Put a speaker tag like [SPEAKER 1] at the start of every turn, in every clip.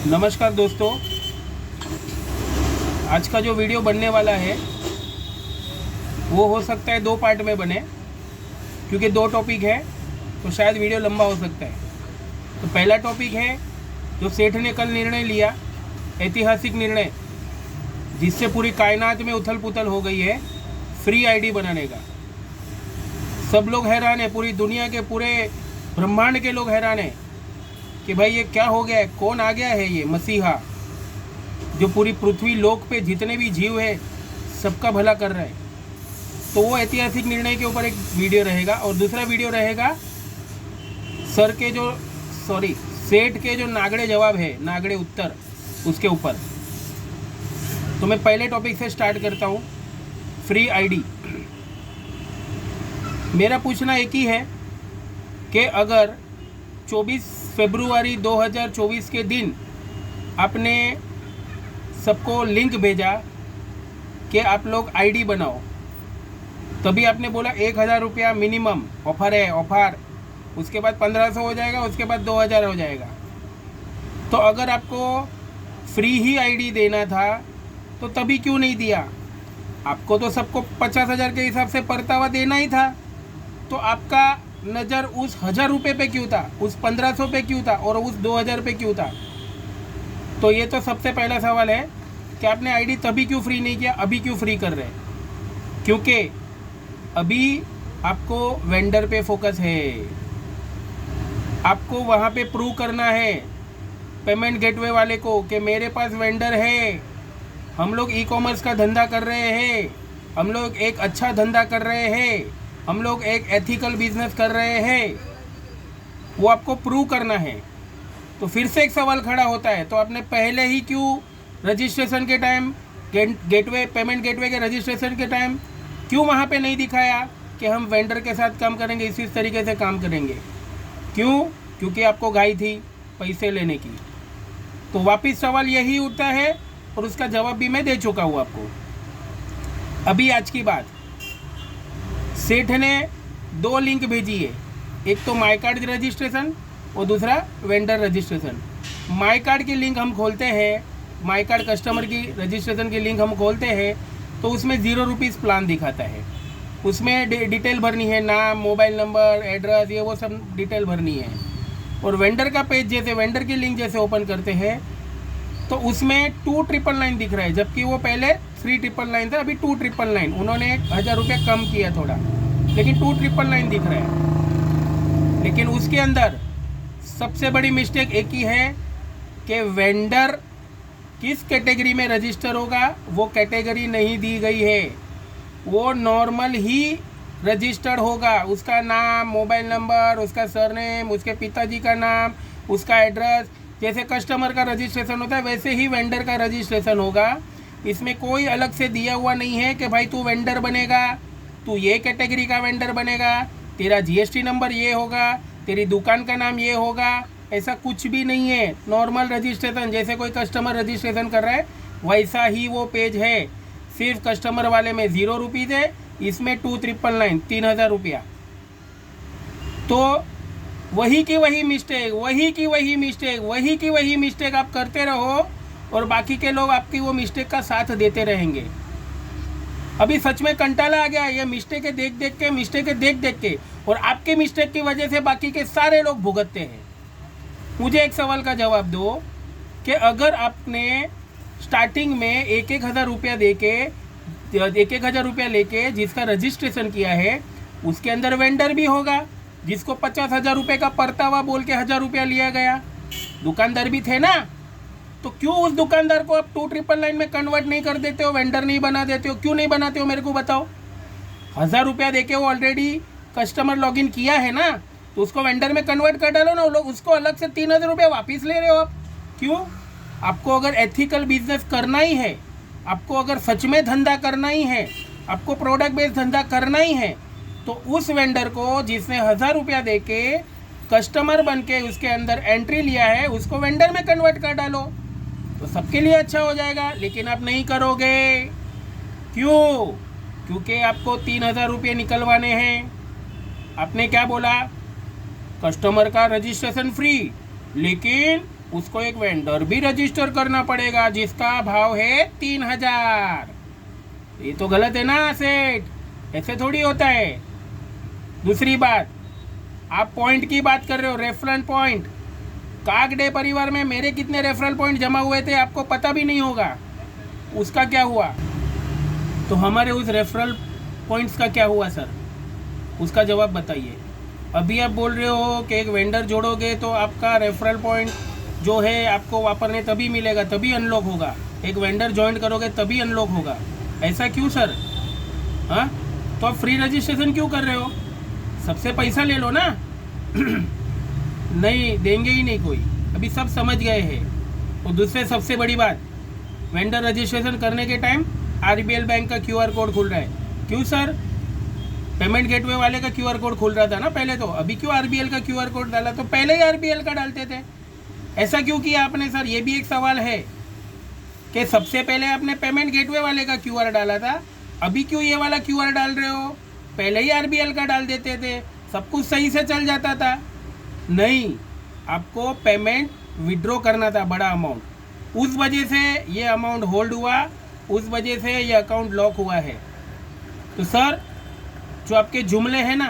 [SPEAKER 1] नमस्कार दोस्तों, आज का जो वीडियो बनने वाला है वो हो सकता है 2 पार्ट में बने, क्योंकि 2 टॉपिक है तो शायद वीडियो लंबा हो सकता है। तो पहला टॉपिक है जो सेठ ने कल निर्णय लिया, ऐतिहासिक निर्णय जिससे पूरी कायनात में उथल पुथल हो गई है, फ्री आईडी बनाने का। सब लोग हैरान है, पूरी दुनिया के पूरे ब्रह्मांड के लोग हैरान है कि भाई ये क्या हो गया है, कौन आ गया है ये मसीहा जो पूरी पृथ्वी लोक पे जितने भी जीव है सबका भला कर रहा है। तो वो ऐतिहासिक निर्णय के ऊपर एक वीडियो रहेगा, और दूसरा वीडियो रहेगा सेठ के जो नागड़े जवाब है, नागड़े उत्तर, उसके ऊपर। तो मैं पहले टॉपिक से स्टार्ट करता हूँ, फ्री आईडी। मेरा पूछना एक ही है कि अगर 24 फरवरी 2024 के दिन आपने सबको लिंक भेजा कि आप लोग आईडी बनाओ, तभी आपने बोला 1000 रुपया मिनिमम ऑफर है, ऑफर, उसके बाद 1500 हो जाएगा, उसके बाद 2000 हो जाएगा। तो अगर आपको फ्री ही आईडी देना था तो तभी क्यों नहीं दिया? आपको तो सबको 50,000 के हिसाब से परतावा देना ही था, तो आपका नज़र उस 1000 रुपये पे क्यों था, उस 1500 पे क्यों था, और उस 2000 पे क्यों था? तो ये तो सबसे पहला सवाल है कि आपने आईडी तभी क्यों फ्री नहीं किया, अभी क्यों फ्री कर रहे हैं? क्योंकि अभी आपको वेंडर पे फोकस है, आपको वहाँ पे प्रूव करना है पेमेंट गेटवे वाले को कि मेरे पास वेंडर है, हम लोग ई कॉमर्स का धंधा कर रहे हैं, हम लोग एक अच्छा धंधा कर रहे हैं, हम लोग एक एथिकल बिजनेस कर रहे हैं। वो आपको प्रूव करना है। तो फिर से एक सवाल खड़ा होता है, तो आपने पहले ही क्यों रजिस्ट्रेशन के टाइम, गेटवे, पेमेंट गेटवे के रजिस्ट्रेशन के टाइम क्यों वहाँ पे नहीं दिखाया कि हम वेंडर के साथ काम करेंगे, इसी तरीके से काम करेंगे? क्यों? क्योंकि आपको गाई थी पैसे लेने की। तो वापिस सवाल यही उठता है, और उसका जवाब भी मैं दे चुका हूँ आपको। अभी आज की बात, सेठ ने 2 लिंक भेजी है, एक तो माई कार्ड रजिस्ट्रेशन और दूसरा वेंडर रजिस्ट्रेशन। माई कार्ड की लिंक हम खोलते हैं, माई कार्ड कस्टमर की रजिस्ट्रेशन की लिंक हम खोलते हैं, तो उसमें 0 रुपीज़ प्लान दिखाता है। उसमें डिटेल भरनी है, नाम, मोबाइल नंबर, एड्रेस, ये वो सब डिटेल भरनी है। और वेंडर का पेज, जैसे वेंडर की लिंक जैसे ओपन करते हैं तो उसमें 2999 दिख रहा है, जबकि वो पहले 3999 था, अभी 2999। उन्होंने 1000 रुपये कम किया थोड़ा, लेकिन 2999 दिख रहा है। लेकिन उसके अंदर सबसे बड़ी मिस्टेक एक ही है कि वेंडर किस कैटेगरी में रजिस्टर होगा वो कैटेगरी नहीं दी गई है। वो नॉर्मल ही रजिस्टर्ड होगा, उसका नाम, मोबाइल नंबर, उसका सरनेम, उसके पिताजी का नाम, उसका एड्रेस, जैसे कस्टमर का रजिस्ट्रेशन होता है वैसे ही वेंडर का रजिस्ट्रेशन होगा। इसमें कोई अलग से दिया हुआ नहीं है कि भाई तू वेंडर बनेगा, तू ये कैटेगरी का वेंडर बनेगा, तेरा जीएसटी नंबर ये होगा, तेरी दुकान का नाम ये होगा, ऐसा कुछ भी नहीं है। नॉर्मल रजिस्ट्रेशन, जैसे कोई कस्टमर रजिस्ट्रेशन कर रहा है वैसा ही वो पेज है। सिर्फ कस्टमर वाले में 0 रुपीज़ है, इसमें 2999, 3000 रुपया। तो वही की वही मिस्टेक आप करते रहो, और बाकी के लोग आपकी वो मिस्टेक का साथ देते रहेंगे। अभी सच में कंटाला आ गया ये मिस्टेक देख देख के, और आपके मिस्टेक की वजह से बाकी के सारे लोग भुगतते हैं। मुझे एक सवाल का जवाब दो कि अगर आपने स्टार्टिंग में 1,000 रुपया देके, 1,000 रुपया लेके जिसका रजिस्ट्रेशन किया है, उसके अंदर वेंडर भी होगा, जिसको 50,000 रुपये का परतावा बोल के 1000 रुपया लिया गया, दुकानदार भी थे ना। तो क्यों उस दुकानदार को आप 2999 में कन्वर्ट नहीं कर देते हो, वेंडर नहीं बना देते हो? क्यों नहीं बनाते हो, मेरे को बताओ। 1000 रुपया देके वो ऑलरेडी कस्टमर लॉगिन किया है ना, तो उसको वेंडर में कन्वर्ट कर डालो ना। वो लोग उसको अलग से 3000 रुपया वापस ले रहे हो आप, क्यों? आपको अगर एथिकल बिजनेस करना ही है, आपको अगर सच में धंधा करना ही है, आपको प्रोडक्ट बेस्ड धंधा करना ही है, तो उस वेंडर को जिसने 1000 रुपया दे के कस्टमर बन के उसके अंदर एंट्री लिया है, उसको वेंडर में कन्वर्ट कर डालो, तो सबके लिए अच्छा हो जाएगा। लेकिन आप नहीं करोगे, क्यों? क्योंकि आपको 3000 रुपये निकलवाने हैं। आपने क्या बोला? कस्टमर का रजिस्ट्रेशन फ्री, लेकिन उसको एक वेंडर भी रजिस्टर करना पड़ेगा जिसका भाव है 3000। ये तो गलत है ना सेठ, ऐसे थोड़ी होता है। दूसरी बात, आप पॉइंट की बात कर रहे हो, रेफरल पॉइंट। काकड़े परिवार में मेरे कितने रेफरल पॉइंट जमा हुए थे आपको पता भी नहीं होगा, उसका क्या हुआ? तो हमारे उस रेफरल पॉइंट्स का क्या हुआ सर, उसका जवाब बताइए। अभी आप बोल रहे हो कि एक वेंडर जोड़ोगे तो आपका रेफरल पॉइंट जो है आपको वापरने तभी मिलेगा, तभी अनलॉक होगा। एक वेंडर ज्वाइन करोगे तभी अनलॉक होगा, ऐसा क्यों सर? हाँ, तो आप फ्री रजिस्ट्रेशन क्यों कर रहे हो? सबसे पैसा ले लो ना। नहीं देंगे ही नहीं कोई, अभी सब समझ गए हैं। और दूसरे सबसे बड़ी बात, वेंडर रजिस्ट्रेशन करने के टाइम आरबीएल बैंक का क्यूआर कोड खुल रहा है। क्यों सर? पेमेंट गेटवे वाले का क्यूआर कोड खुल रहा था ना पहले तो, अभी क्यों आरबीएल का क्यूआर कोड डाला? तो पहले ही आरबीएल का डालते थे, ऐसा क्यों किया आपने सर? ये भी एक सवाल है कि सबसे पहले आपने पेमेंट गेटवे वाले का क्यूआर डाला था, अभी क्यों ये वाला क्यूआर डाल रहे हो? पहले ही आरबीएल का डाल देते थे, सब कुछ सही से चल जाता था। नहीं, आपको पेमेंट विड्रॉ करना था बड़ा अमाउंट, उस वजह से ये अमाउंट होल्ड हुआ, उस वजह से ये अकाउंट लॉक हुआ है। तो सर जो आपके जुमले हैं ना,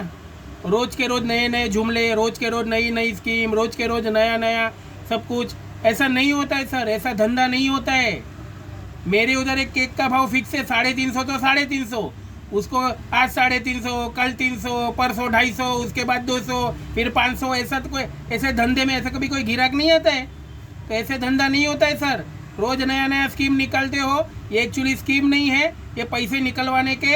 [SPEAKER 1] रोज के रोज नए नए जुमले, रोज के रोज नई नई स्कीम, रोज के रोज नया नया सब कुछ, ऐसा नहीं होता है सर, ऐसा धंधा नहीं होता है। मेरे उधर एक केक का भाव फिक्स है 350, तो 350, उसको आज 350, कल 300, परसों 250, उसके बाद 200, फिर 500, ऐसा तो कोई ऐसे धंधे में ऐसा कभी कोई गिराक नहीं आता है? तो ऐसे धंधा नहीं होता है सर। रोज नया नया स्कीम निकालते हो, ये एक्चुअली स्कीम नहीं है, ये पैसे निकलवाने के